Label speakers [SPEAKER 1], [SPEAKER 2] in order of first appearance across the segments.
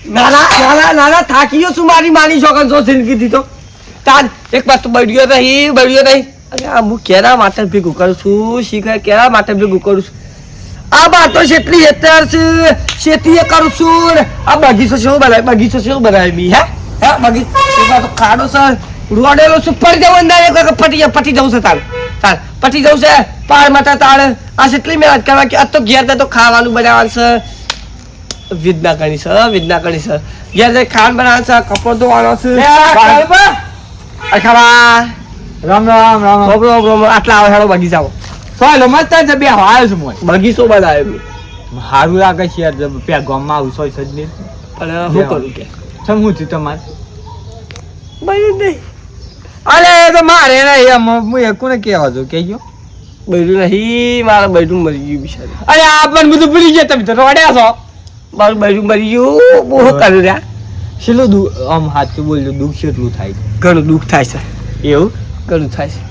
[SPEAKER 1] નાના થાકી ગયો છું મારી માની છોકર જો જિંદગી દીધો તાર એક વાત તો બળ્યો નહીં અરે આ હું કેરા માટે ભેગું કરું છું શીખર કેરા માટે ભેગું કરું છું આ બાતો જેટલી હેતર છે ખેતી કરું છું આ બગીચો શું બનાવી બી હે બગીચો તો ખાડો છે રોડેલો છું પડી જવું અંદર પટી જવું છે તાર પટી જવું છે પાર માટે તાર આ જેટલી મહેનત કરવા કે આ તો ઘેર તો ખાવાનું બનાવવાનું છે વિદના કરી છે ઘેર ખાવાનું બનાવવાનું છે કપડો ધોવાનો છે રામ આટલા આવે હેડો બગીચામાં
[SPEAKER 2] સોયલો મસ્ત છે બે આવ્યો છું મોય
[SPEAKER 1] બગીચો બનાવ્યો
[SPEAKER 2] સારું લાગે છે યાર પેલા ગામમાં આવું સોય સજને
[SPEAKER 1] અને હું કરું કે
[SPEAKER 2] સમું છું તમારે
[SPEAKER 1] બન્યું નહીં
[SPEAKER 2] અરે એ તો મારે નહીં હું એકુને કહેવા છું કહેજો
[SPEAKER 1] બન્યું નહીં મારા બૈરું મરી ગયું બિચારું
[SPEAKER 2] અરે આ પણ બધું ભૂલી ગયા તમે તો રોડ્યા છો
[SPEAKER 1] મારું બૈરું મરી ગયું બહુ કર્યું રહ્યા
[SPEAKER 2] છેલ્લું આમ સાચું બોલ્યું દુઃખ કેટલું થાય
[SPEAKER 1] ઘણું દુઃખ થાય છે
[SPEAKER 2] એવું
[SPEAKER 1] ઘણું થાય છે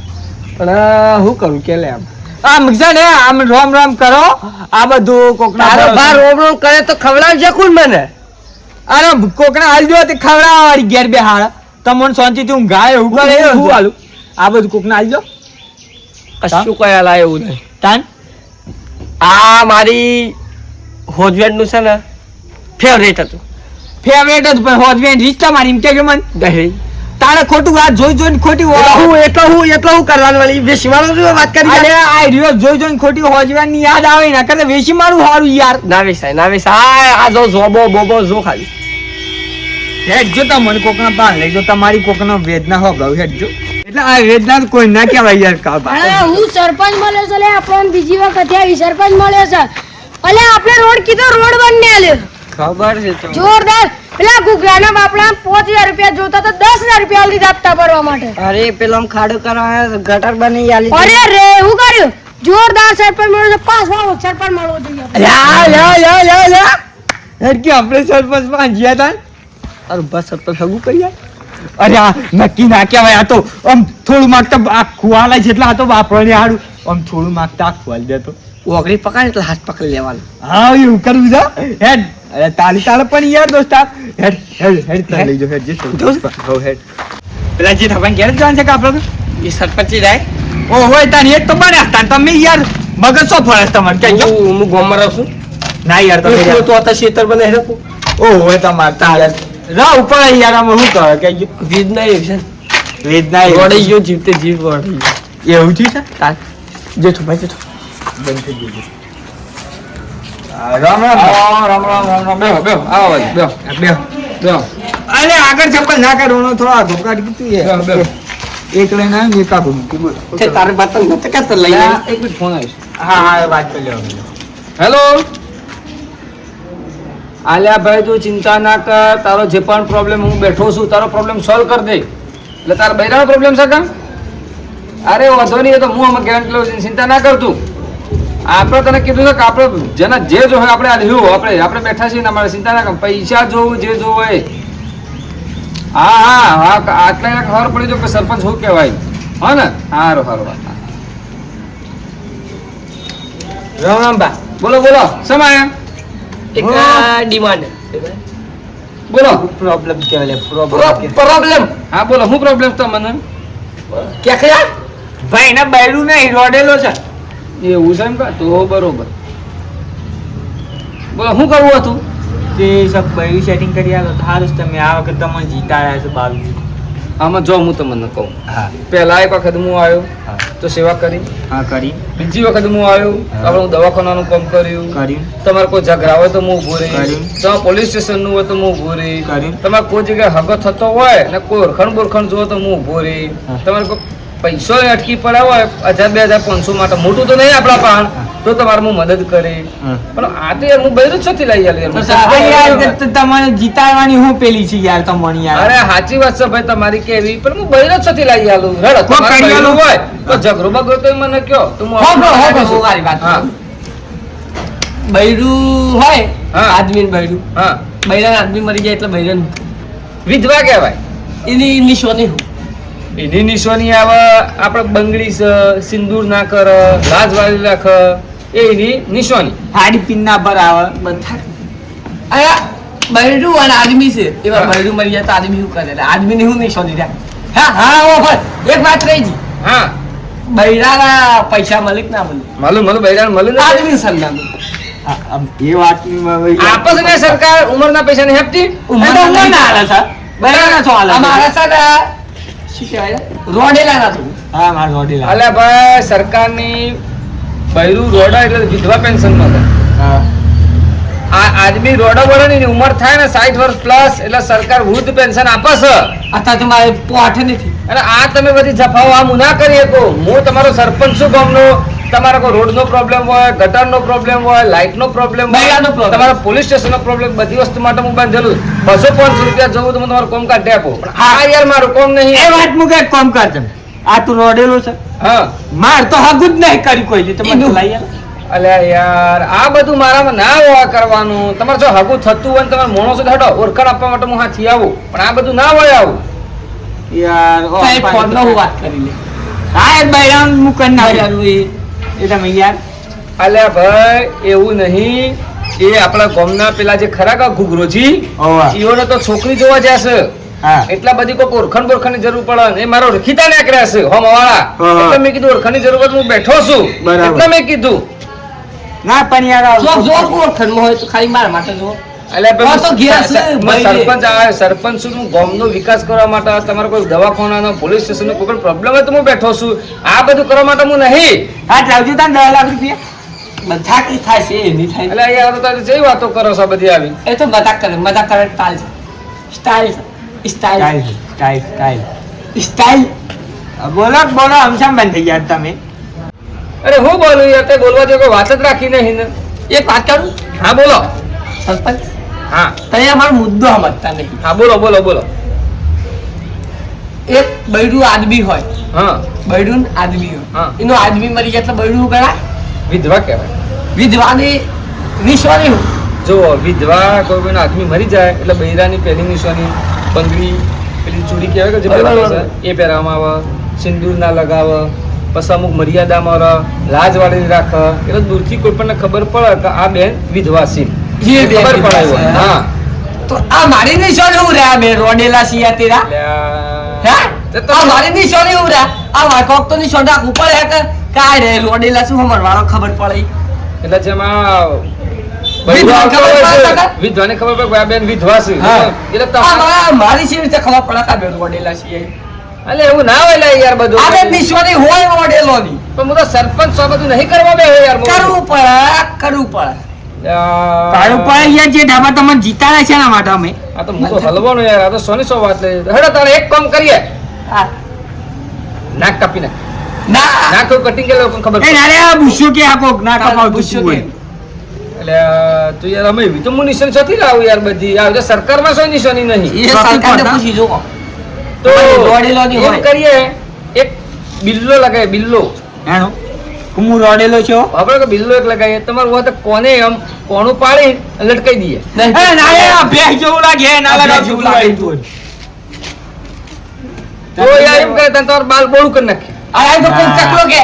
[SPEAKER 1] પણ હું કરું કે લે
[SPEAKER 2] આમ છે ને આમ રોમ કરો આ બધું કોકના
[SPEAKER 1] રોમ કરે તો ખવડાવજે કોણ મને
[SPEAKER 2] અરે કોકના હાલ જો તે ખવડાવવા વાળી ઘેર બે હાળ તમને શાંતિથી હું ગાય એવું કરે હું હાલું આ બધું કોકના હાલ જો
[SPEAKER 1] કશું કયા લાય એવું નહીં
[SPEAKER 2] તાન
[SPEAKER 1] આ મારી હોજવેન્ડનું છે ને ફેવરેટ હતું
[SPEAKER 2] પણ હોજવેન રિશ્તા મારી એમ કે મન
[SPEAKER 1] દહેરી
[SPEAKER 2] તારે ખોટું વાત જોઈને ખોટી
[SPEAKER 1] એટલો હું કરવાનું વાળી વેચવાનું વાત કરી
[SPEAKER 2] અરે આ રહ્યો જોઈને ખોટી હોજવાની યાદ આવે ને કરે વેચી મારું સારું યાર
[SPEAKER 1] ના વેચાય આ જો બોબો જો ખાલી
[SPEAKER 2] હેડ જો તમને કોકના બહાર લઈ જો તમારી કોકનો વેદના હો ગયો હેડ જો એટલે આ વેદના કોઈ ના કહેવાય યાર કા
[SPEAKER 3] હું સરપંચ મળ્યો છે લે આપણને બીજી વખત આવી સરપંચ મળ્યો છે અલે આપણે રોડ કીધો રોડ બનને આલ્યો
[SPEAKER 1] ખબર છે
[SPEAKER 3] જોરદાર પેલા ગુગરાના બાપડા 5000 રૂપિયા જોતા તો 10000 રૂપિયા આલી આપતા ભરવા માટે
[SPEAKER 1] અરે પેલો ખાડો કરવા ગટર બની આલી
[SPEAKER 3] અરે રે હું કર્યું જોરદાર સરપંચ મળ્યો છે પાસ વાળો સરપંચ મળવો જોઈએ
[SPEAKER 2] યા હેડ કે આપણે સરપંચ માં ગયા તા
[SPEAKER 1] અરે બસ સરપંચ હગું કર્યા
[SPEAKER 2] અરે આ નક્કી ના કહેવાય આ તો આમ થોડું માંગતા આ ખુવાલા જેટલા હતો બાપરાને હાડું આમ થોડું માંગતા આ ખુવાલ દેતો
[SPEAKER 1] ઓગળી પકડ એટલે હાથ પકડી લેવાનું
[SPEAKER 2] હા એવું કરવું છે હેડ અરે તાલી પણ યાર દોસ્તા હેડ લઈ જો હેડ જે હો હેડ પેલા જે થવાન ઘેર જાન છે કે આપણે
[SPEAKER 1] એ સરપંચ જાય
[SPEAKER 2] ઓ હોય તાની એક તો બન્યા તા તમે યાર મગજ સો ફળસ તમાર કે
[SPEAKER 1] હું ગોમમાં રહું છું
[SPEAKER 2] ના યાર તમે
[SPEAKER 1] તો આ ક્ષેત્ર બને હેડો
[SPEAKER 2] ઓ હોય તમાર તારે રા ઉપર યાર આમ શું કહે કે
[SPEAKER 1] વીજ નહીં છે
[SPEAKER 2] વેદના
[SPEAKER 1] રોડી ગયો જીવતે જીવ રોડી
[SPEAKER 2] એવું થયું છે
[SPEAKER 1] તાર જેઠું ભાઈ જેઠું
[SPEAKER 2] બંધ થઈ ગયું રામ બેહો આવો બેહો અરે આગળ ચપ્પલ ના કાઢવાનો થોડા ધોકાટ કીધું એક લઈને આવ્યો એક આખું
[SPEAKER 1] તે તારે વાત નથી કરતો લઈ
[SPEAKER 2] એક મિનિટ ફોન આવ્યો હા વાત કરી લો
[SPEAKER 4] હેલો આલ્યા ભાઈ તું ચિંતા ના કર તારો જે પણ પ્રોબ્લેમ હું બેઠો છું તારો પ્રોબ્લેમ સોલ્વ કરી દે એટલે તારા બૈરાનો પ્રોબ્લેમ છે કામ અરે વાંધો નહીં એ તો હું આમાં ગેરંટી લઉં છું ચિંતા ના કરતું આપણે તને કીધું છે કે આપણે જેના જે જો હોય આપણે આપણે બેઠા છીએ ને અમારે ચિંતા ના કર પૈસા જોવું જે જોવું હોય હા આટલા ખબર પડી જો કે સરપંચ શું કહેવાય હા ને સારું વાત રામ બા બોલો સમાય
[SPEAKER 1] એક ડિમાન્ડ
[SPEAKER 4] બોલો
[SPEAKER 2] પ્રોબ્લેમ કહેવાય
[SPEAKER 1] પ્રોબ્લેમ
[SPEAKER 4] હા બોલો શું પ્રોબ્લેમ તો મને
[SPEAKER 1] કે ખરા
[SPEAKER 2] ભાઈ ના બૈરું નહીં રોડેલો છે
[SPEAKER 4] એવું છે એમ કા તો બરોબર બોલો શું કરવું હતું
[SPEAKER 2] તે સબ બૈરું સેટિંગ કરી આલો તો સારું તમે આ વખત તમને જીતાડ્યા છે 22
[SPEAKER 4] આમાં જો હું તમને કહું
[SPEAKER 2] હા
[SPEAKER 4] પહેલા એક વખત હું આવ્યો તો સેવા કરી
[SPEAKER 2] હા કરી
[SPEAKER 4] બીજી વખત હું આવ્યો આપણે હું દવાખાનાનું કામ કર્યું તમારે કોઈ ઝઘડા હોય તો હું ઊભો રહી તમારે પોલીસ સ્ટેશનનું હોય તો હું ઊભો રહી તમારે કોઈ જગ્યાએ હગો થતો હોય ને કોઈ ઓળખાણ બોરખાણ જોવો તો હું ઊભો રહી તમારે કોઈ પૈસો અટકી પડ્યા હોય 1000 2500 માટે મોટું તો નહીં આપણા પાન તો તમારે હું મદદ કરી પણ આ તો યાર હું બૈરું છોથી લઈ
[SPEAKER 2] યાર તમારે જીતાડવાની હું પેલી છે યાર તમને યાર
[SPEAKER 4] અરે સાચી વાત છે ભાઈ તમારી કેવી પણ હું બૈરું છોથી લઈ આલું રડ તમારે હોય તો ઝઘડો બગડો તો મને કયો તો હું
[SPEAKER 1] મારી વાત બૈરું હોય આદમી બૈરું
[SPEAKER 4] હા
[SPEAKER 1] બૈરા આદમી મરી જાય એટલે બૈરન
[SPEAKER 4] વિધવા કહેવાય
[SPEAKER 1] એની નિશાની
[SPEAKER 4] એની નિશાની આવે આપણે બંગડી છે સિંદૂર ના કર લાજ વાળી રાખ એ એની નિશાની
[SPEAKER 2] હાડી પિન ના પર આવે
[SPEAKER 1] બધા આયા બૈરું અને આદમી છે એવા બૈરું મરી જાય તો આદમી શું કરે એટલે આદમીને શું નહીં શોધી રહ્યા હા ઓ ભાઈ એક વાત રહી જી
[SPEAKER 4] હા
[SPEAKER 1] બૈરાના પૈસા મળે કે ના મળે
[SPEAKER 4] માલુમ બૈરાને મળે ને
[SPEAKER 1] આદમી સરનામું
[SPEAKER 2] એ વાતની
[SPEAKER 4] આપસ ને સરકાર ઉંમરના પૈસા નહીં આપતી
[SPEAKER 1] ઉંમર ના આલે સર બૈરાના છો આલે અમારા સર શું કહેવાય રોડેલા ના તું
[SPEAKER 2] હા માર રોડેલા
[SPEAKER 4] અલ્યા ભાઈ સરકારની બૈરું રોડા એટલે વિધવા પેન્શન મળે
[SPEAKER 2] હા
[SPEAKER 4] આ આદમી રોડા બોલાની ઉંમર થાય ને 60 વર્ષ પ્લસ એટલે સરકાર વૃદ્ધ પેન્શન આપે છે
[SPEAKER 1] અત્યારે તો મારે પોઠ નથી
[SPEAKER 4] અને આ તમે બધી જફાઓ આમ ના કરી શકો હું તમારો સરપંચ છું ગામનો તમારો કોઈ રોડનો પ્રોબ્લેમ હોય ગટરનો પ્રોબ્લેમ હોય લાઇટનો પ્રોબ્લેમ હોય
[SPEAKER 1] બૈરાનો problem.
[SPEAKER 4] તમારો પોલીસ સ્ટેશનનો પ્રોબ્લેમ બધી વસ્તુ માટે હું બાંધેલું 200-500 રૂપિયા જવું તો હું તમારું કામ કાઢી આપો પણ આ યાર મારું કામ નહીં
[SPEAKER 2] એ વાત મુકે એક કામ કર તમે આ તું રોડેલો છે
[SPEAKER 4] હા
[SPEAKER 2] માર તો હગું જ નહીં કરી કોઈ તમે લઈ આવ
[SPEAKER 4] અલ્યા યાર આ બધું મારામાં ના હોવા કરવાનું તમારે જો હગું થતું હોય ને તમારે માણસો હટો ઓળખાણ આપવા માટે હું હાથી આવું પણ આ બધું ના હોય આવું
[SPEAKER 2] યાર ઓ
[SPEAKER 1] સાહેબ ફોનનો હું વાત કરી લે
[SPEAKER 2] હા એ બૈરાન મુકન ના એ તમે યાર
[SPEAKER 4] અલ્યા ભાઈ એવું નહીં એ આપણા ગામના પેલા જે ખરા કા ઘુઘરોજી
[SPEAKER 2] ઓવા
[SPEAKER 4] ઈઓને તો છોકરી જોવા જશે
[SPEAKER 2] હા
[SPEAKER 4] એટલા બધી કોઈ ઓળખાણની જરૂર પડે ને એ મારો ઓળખીતા નીકળ્યા છે હોમવાળા
[SPEAKER 2] હા.
[SPEAKER 4] એટલે મેં કીધું ઓળખાણની જરૂર પડે હું બેઠો છું
[SPEAKER 2] બરાબર.
[SPEAKER 4] એટલે મેં કીધું
[SPEAKER 2] ના પણ યાર
[SPEAKER 1] જો જો ઓળખણમાં હોય તો ખાલી મારા માટે જો
[SPEAKER 4] અલ્યા ભાઈ,
[SPEAKER 1] હા, તો ઘેર છે, ભાઈ.
[SPEAKER 4] સરપંચ આવે સરપંચનું ગામનો વિકાસ કરવા માટે તમારે કોઈ દવાખાનાનો પોલીસ સ્ટેશનનો કોઈ પણ પ્રોબ્લેમ હોય તો હું બેઠો છું આ બધું કરવા માટે હું નહીં
[SPEAKER 2] હા લાવજો તાન 10 લાખ રૂપિયા
[SPEAKER 1] બધા કઈ થાય છે એ નહીં થાય
[SPEAKER 4] એટલે યાર તો તારી જેવી વાતો કરો છો બધી આવી
[SPEAKER 1] એ તો મજાક કરે સ્ટાઇલ છે સ્ટાઇલ
[SPEAKER 2] સ્ટાઈલ સ્ટાઈલ
[SPEAKER 1] સ્ટાઇલ
[SPEAKER 2] બોલો બોલો હમશામ બંધ થઈ ગયા તમે
[SPEAKER 4] અરે હું બોલું યાર તે બોલવા જેવી કોઈ વાત જ રાખી નહીં ને
[SPEAKER 1] એક વાત કરું
[SPEAKER 4] હા બોલો
[SPEAKER 1] સરપંચ
[SPEAKER 4] હા
[SPEAKER 1] તમે અમારો મુદ્દો સમજતા નહીં
[SPEAKER 4] હા બોલો
[SPEAKER 1] એક બૈરું આદમી હોય
[SPEAKER 4] હા
[SPEAKER 1] બૈરું આદમી હોય
[SPEAKER 4] હા.
[SPEAKER 1] એનો આદમી મરી જાય એટલે બૈરું ગણાય
[SPEAKER 4] વિધવા કહેવાય
[SPEAKER 1] વિધવાની નિશાની હું
[SPEAKER 4] જો વિધવા કોઈ કોઈનો આદમી મરી જાય એટલે બૈરાની પહેલી નિશાની બંગડી પેલી ચૂડી કહેવાય કે જે પહેરાવે છે એ પહેરવામાં આવે સિંદૂર ના લગાવે પછી અમુક મર્યાદામાં રહે લાજ વાળી રાખે એટલે દૂરથી કોઈ પણ ખબર પડે કે આ બેન વિધવા છે
[SPEAKER 1] જે બેન
[SPEAKER 4] ખબર
[SPEAKER 1] વિધવા
[SPEAKER 4] પડે
[SPEAKER 1] છે,
[SPEAKER 4] હા
[SPEAKER 1] તો આ મારી નિશાની હું રહ્યા બે રોડેલા સિયા તેરા હે
[SPEAKER 4] તે તો
[SPEAKER 1] આ મારી નિશાની હું રહ્યા આ વાકોક તો નિશાન રાખવું પડે કે કાય રે રોડેલા શું હમર વાળો ખબર પડે
[SPEAKER 4] એટલે જેમાં
[SPEAKER 1] વિધવા ખબર પડે કાકા?
[SPEAKER 4] વિધવાને ખબર પડે કે આ બેન વિધવા છે
[SPEAKER 1] હા.
[SPEAKER 4] એટલે
[SPEAKER 1] આ
[SPEAKER 4] તમારે
[SPEAKER 1] મારી સી રીતે ખબર પડે કે આ બે રોડેલા સિયા
[SPEAKER 4] એટલે એવું ના હોય લે યાર બધું
[SPEAKER 1] આ બે નિશાની હોય રોડેલોની
[SPEAKER 4] પણ હું તો સરપંચ છો બધું નહીં કરવા બે યાર હું.
[SPEAKER 1] કરવું પડે
[SPEAKER 2] કાળું પણ યાર જે ઢાબા તમને જીતાડે છે એના માટે અમે
[SPEAKER 4] આ તો હું તો હલવાનો યાર આ તો સોની સો વાત લે હેડો તારે એક કામ કરીએ
[SPEAKER 1] હા.
[SPEAKER 4] નાક કાપી નાખ
[SPEAKER 1] ના
[SPEAKER 4] નાક કટિંગ કે લોકો ખબર
[SPEAKER 2] એ
[SPEAKER 4] પડે.
[SPEAKER 2] નારે આ ભૂસ્યો કે આપો ના કપાવ
[SPEAKER 1] ભૂસ્યો
[SPEAKER 2] ભૂસ્યું
[SPEAKER 1] કે?
[SPEAKER 2] હોય
[SPEAKER 4] એટલે તું યાર અમે એવી તો હું નિશાન છોથી લાવું યાર બધી આ તો સરકારમાં કોઈ નિશાની નહીં
[SPEAKER 1] એ સરકારને પૂછી જો
[SPEAKER 4] તો
[SPEAKER 1] દોડેલોની
[SPEAKER 4] એમ
[SPEAKER 1] હોય.
[SPEAKER 4] કરીએ એક બિલ્લો લગાય બિલ્લો
[SPEAKER 2] એનો હું રોડેલો છો
[SPEAKER 4] આપણે કે બિલ્લો એક લગાવીએ તમારું હોય તો કોને આમ કોણું પાડી લટકાઈ દઈએ
[SPEAKER 2] એ નારે આ ભેંસ જેવું લાગે ના
[SPEAKER 1] આ
[SPEAKER 2] લગાવ
[SPEAKER 1] ભેંસ જેવું
[SPEAKER 2] જેવું
[SPEAKER 1] લાગે.
[SPEAKER 2] લાગે તું
[SPEAKER 4] તો યાર એમ કરે તને તમારું બાલ બોળું કરી નાખે
[SPEAKER 1] આ તો કોઈ ચકલો કે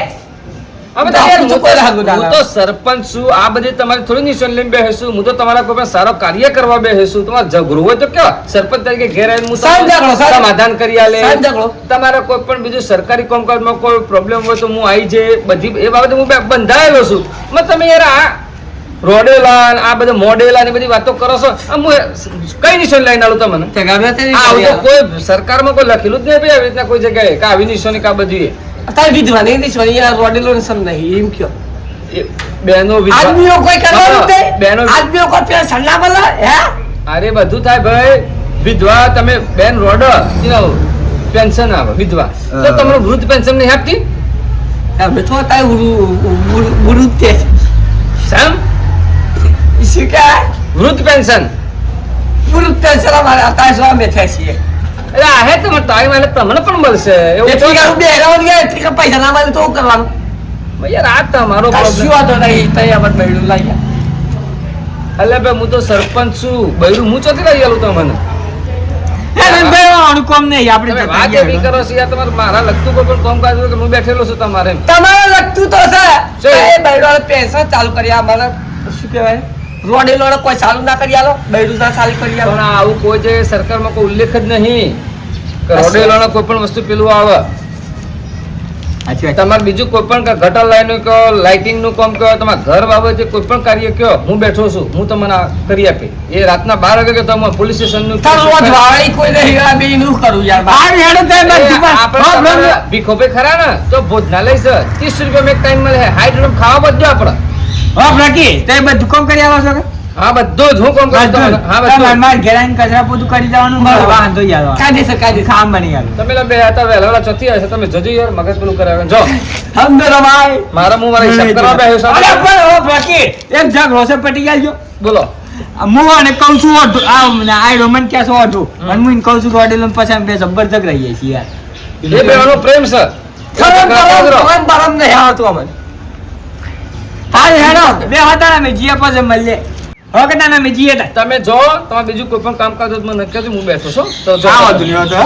[SPEAKER 4] હવે તો યાર
[SPEAKER 1] હું તો
[SPEAKER 4] હું
[SPEAKER 1] કોઈ
[SPEAKER 4] તો-
[SPEAKER 1] લાગુ ના
[SPEAKER 4] હું તો સરપંચ છું આ બધી તમારી થોડી નિશાન લઈને બેસીશું હું તો તમારા કોઈ પણ સારો કાર્ય કરવા બેસીશું તમારે ઝઘડું હોય તો કેવા સરપંચ તરીકે ઘેર આવીને હું
[SPEAKER 1] સાંજ ઝઘડો,
[SPEAKER 4] તમારું
[SPEAKER 1] સાંજ.
[SPEAKER 4] સમાધાન કરી આલે
[SPEAKER 1] સાંજ ઝઘડો.
[SPEAKER 4] તમારે કોઈ પણ બીજું સરકારી કામકાજમાં કોઈ પ્રોબ્લેમ હોય તો હું આવી જે બધી એ બાબતે હું બંધાયેલો છું મત તમે યાર આ રોડેલા ને આ બધા મોડેલા ને બધી વાતો કરો છો આ હું કઈ નિશાન લઈને આલું તમને
[SPEAKER 1] તે ગમે તે
[SPEAKER 4] આ આવું તો કોઈ સરકારમાં કોઈ લખેલું જ નહીં ભાઈ આવી રીતના કોઈ જગ્યાએ કે આવી નિશાની કે આ બધી
[SPEAKER 1] તારે વિધવાની ની છોરી યાર રોડેલો ને સમ નહીં એમ કયો
[SPEAKER 4] એ બહેનો વિધવા-
[SPEAKER 1] આદમીઓ કોઈ કરવાનું
[SPEAKER 4] હા,
[SPEAKER 1] તે
[SPEAKER 4] બહેનો
[SPEAKER 1] આદમીઓ કોઈ પેલા સલ્લા બલા હે
[SPEAKER 4] અરે બધું થાય ભાઈ વિધવા તમે બેન રોડ પેન્શન આવે વિધવા તો તમને વૃદ્ધ પેન્શન નહીં આપતી
[SPEAKER 1] અમે તો તાય ઉરુ તે
[SPEAKER 4] સામ
[SPEAKER 1] શું કે
[SPEAKER 4] વૃદ્ધ પેન્શન
[SPEAKER 1] ઉરુ તે સલા મારા તાય સો મે થાય છે
[SPEAKER 4] એટલે આ હે તમે ટાઈમ એટલે તમને પણ મળશે એવું
[SPEAKER 1] એટલી
[SPEAKER 4] તો
[SPEAKER 1] કે બે રાઉન્ડ ગયા એટલી કે પૈસા ના મળે તો શું કરવાનું
[SPEAKER 4] યાર આ તમારો
[SPEAKER 1] કશું
[SPEAKER 4] problem.
[SPEAKER 1] વાંધો નહીં તઈ આપણે બેડું લાગ્યા
[SPEAKER 4] એટલે ભાઈ હું તો સરપંચ છું બૈરું હું ચોથી લઈ આલું તમને
[SPEAKER 2] એ ભાઈ અનુકોમ નહીં આપણે
[SPEAKER 4] તમે
[SPEAKER 2] જતા
[SPEAKER 4] વાત
[SPEAKER 2] ગયા
[SPEAKER 4] એવી કરો છો યાર તમારે મારા લગતું કોઈ પણ કામ કાજ હોય કે હું બેઠેલો છું તમારે એમ.
[SPEAKER 1] તમારે લગતું તો છે
[SPEAKER 4] છે.
[SPEAKER 1] એ બેડો પૈસા ચાલુ કરી આ મને શું કહેવાય રોડ એ લોડ કોઈ ચાલુ ના કરી આલો બૈરું ના ચાલુ કરી આલો
[SPEAKER 4] પણ આવું કોઈ જે સરકારમાં કોઈ ઉલ્લેખ જ નહીં કે રોડેલાનો કોઈ પણ વસ્તુ પેલું આવે.
[SPEAKER 2] સાચી વાત.
[SPEAKER 4] તમારે બીજું કોઈ પણ ગટર લાઈન નું કહો, લાઇટિંગ નું કામ કહો, તમારા ઘર બાબતે કોઈ પણ કાર્ય કહો, હું બેઠો છું, હું તમને આ કરી આપી. એ રાતના 12 વાગે તમે પોલીસ સ્ટેશન નું
[SPEAKER 1] તાર રોજ વાળી કોઈ નહીં આ બે નું કરું યાર
[SPEAKER 2] આ હેડો થાય
[SPEAKER 4] ભીખોભે ખરા ને તો ભોજનાલય છે 30 રૂપિયા એક ટાઈમ મળે, 60 રૂપિયા ખાવા બધું આપડે.
[SPEAKER 2] હા બ્રાકી તે બધું કામ કરી આવો છો કે
[SPEAKER 4] હા બધું જ હું કામ કરું તમને. હા બધું
[SPEAKER 2] માર ઘેર આવીને કચરા પોતું કરી જવાનું
[SPEAKER 1] બરાબર.
[SPEAKER 2] વાંધો યાર
[SPEAKER 1] કાયદેસર
[SPEAKER 2] કામ બની ગયું
[SPEAKER 4] તમે લા બે હતા વહેલા ચોથી હશે, તમે જજો યાર મગજ પેલું કરાવે. જો
[SPEAKER 1] હમદરો ભાઈ
[SPEAKER 4] મારા હું મારા હિસાબ કરવા બેહ્યો છું.
[SPEAKER 2] અરે પણ ઓ બ્રાકી એક જગ રોસે પટી ગયા
[SPEAKER 4] બોલો
[SPEAKER 2] હું અને કહું છું આ રોમન ક્યાં છો હતું અને હું કહું છું રોડેલો પછી અમે બે જબ્બર જગ રહીએ છીએ યાર
[SPEAKER 4] એ બેનો પ્રેમ છે.
[SPEAKER 1] ખરમ બરમ નહીં આવતું અમને
[SPEAKER 2] હા હેડો બે હતા અમે જીએ પછી મળીએ હો કે ના અમે જીએ તા
[SPEAKER 4] તમે જો તમારે બીજું કોઈ પણ કામકાજ હોય તો મને નક્કી કરજો, હું બેઠો છું. તો જો
[SPEAKER 2] આ વધુ નહીં હોતો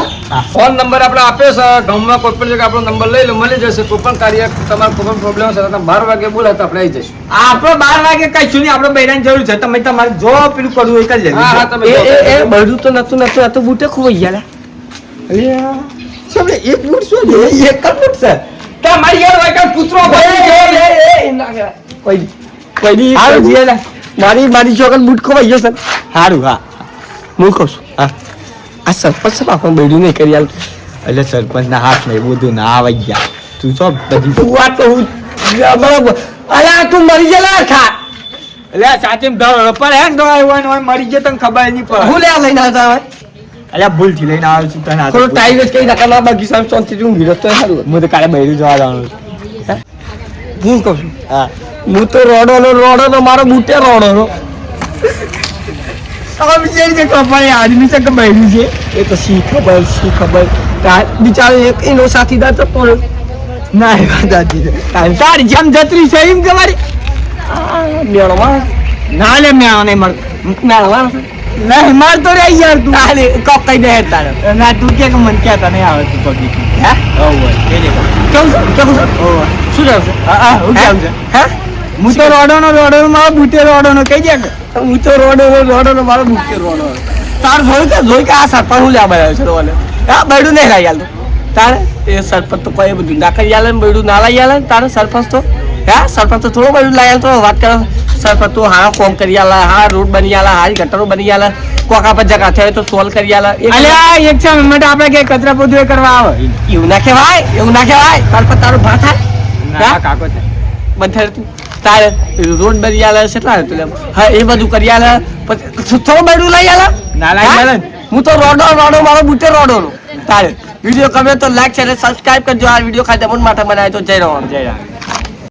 [SPEAKER 4] ફોન નંબર આપણે આપ્યો છે, ગામમાં કોઈ પણ જગ્યાએ આપણો નંબર લઈ લો, મળી જશે. કોઈ પણ કાર્ય તમારે કોઈ પણ પ્રોબ્લેમ છે તો તમે 12 વાગે બોલો તો આપણે આવી જઈશું.
[SPEAKER 2] આપણો 12 વાગે કઈ નહીં આપણો બૈરાની જરૂર છે તમે તમારે જો પેલું કરવું હોય કરી
[SPEAKER 4] હા હા તમે
[SPEAKER 1] એ બૈરું તો નતું આ તો બૂટે ખોવાઈ ગયા
[SPEAKER 2] સાંભળે એક બૂટ શું છે એક જ બૂટ છે તમારી યાર હોય કે કૂતરો
[SPEAKER 1] મારી છોકરા બૂટ ખોવાઈ ગયો સર
[SPEAKER 2] સારું હા
[SPEAKER 1] હું કહું છું હા આ સરપંચ છે આપણને બૈરું નહીં કરી આલતું
[SPEAKER 2] એટલે સરપંચ ના હાથ માં બધું ના આવી ગયા તું તો બધી
[SPEAKER 1] તું આ તો હું બરાબર અરે તું મરી ગયેલા ખા
[SPEAKER 2] એટલે સાચી પર હે તો હોય મરી ગયો તને ખબર નહીં પડે
[SPEAKER 1] હું લે લઈને આવતા હોય
[SPEAKER 2] અલ્યા ભૂલ થી લઈને આવ્યો છું તને
[SPEAKER 1] થોડો ટાઈમ વેસ્ટ કરી નાખા ના બગીચામાં શાંતિથી ઊંઘી રહ્યો તો સારું
[SPEAKER 2] હું તો કાલે બૈરું જોવા જવાનું
[SPEAKER 1] હું કહું છું
[SPEAKER 2] હા
[SPEAKER 1] હું તો રોડો મારો બૂટે રોડો
[SPEAKER 2] હવે વિચારી કે ખબર આદમી છે કે બૈરું છે
[SPEAKER 1] એ તો શી ખબર બિચારો એક એનો સાથીદાર તો પણ
[SPEAKER 2] ના એ વાત સાચી છે તારી જેમ જતરી છે એમ તમારી
[SPEAKER 1] મેળવા
[SPEAKER 2] ના લે મેં નહીં મળતો
[SPEAKER 1] મેળવા
[SPEAKER 2] નહીં મારતો રે યાર તું
[SPEAKER 1] તારે કોક કઈ દે તારે
[SPEAKER 2] ના તું કે મને ક્યાં તને આવે તું પબ્લિક હે
[SPEAKER 1] કેવું છે શું જાવ છે
[SPEAKER 2] હા હું કેવું છે
[SPEAKER 1] હે
[SPEAKER 2] હું તો રોડો મારો બુટે રોડો કહી દે કે
[SPEAKER 1] હું તો રોડો મારો બૂટે રોડો તાર જોઈ કે આ સરપંચ હું લેવા આવ્યો છે રોલે હા બૈડું નહીં લાવી આલતું તારે એ સરપંચ તો કોઈ બધું ના કરી આલે ને બૈડું ના લાવી આલે ને તારે સરપંચ તો હે સરપંચ તો થોડો બૈડું લાવી આલતો વાત કરો સરપંચ તો હા કોમ કરી આલા હા રોડ બની આલા હારી ગટરો બની આલા કોકા પર જગા થાય તો સોલ્વ કરી આલા
[SPEAKER 2] અલ્યા એક છે માટે આપણે કે કચરા પોતું કરવા આવે
[SPEAKER 1] એવું ના કહેવાય સરપંચ તારો ભા થાય
[SPEAKER 2] ના કાકો છે
[SPEAKER 1] બંધ તું તારે રોડ બની આલા કેટલા હતું હા એ બધું કરી આલા પછી થોડું બૈડું લઈ આલા
[SPEAKER 2] ના લાવી આલે
[SPEAKER 1] હું તો રોડો મારો બૂટે રોડો તારે વિડીયો ગમે તો લાઈક છે સબસ્ક્રાઇબ કરજો આ વિડીયો ખાતે માટે બનાવ્યો તો જય રામ
[SPEAKER 2] જય રામ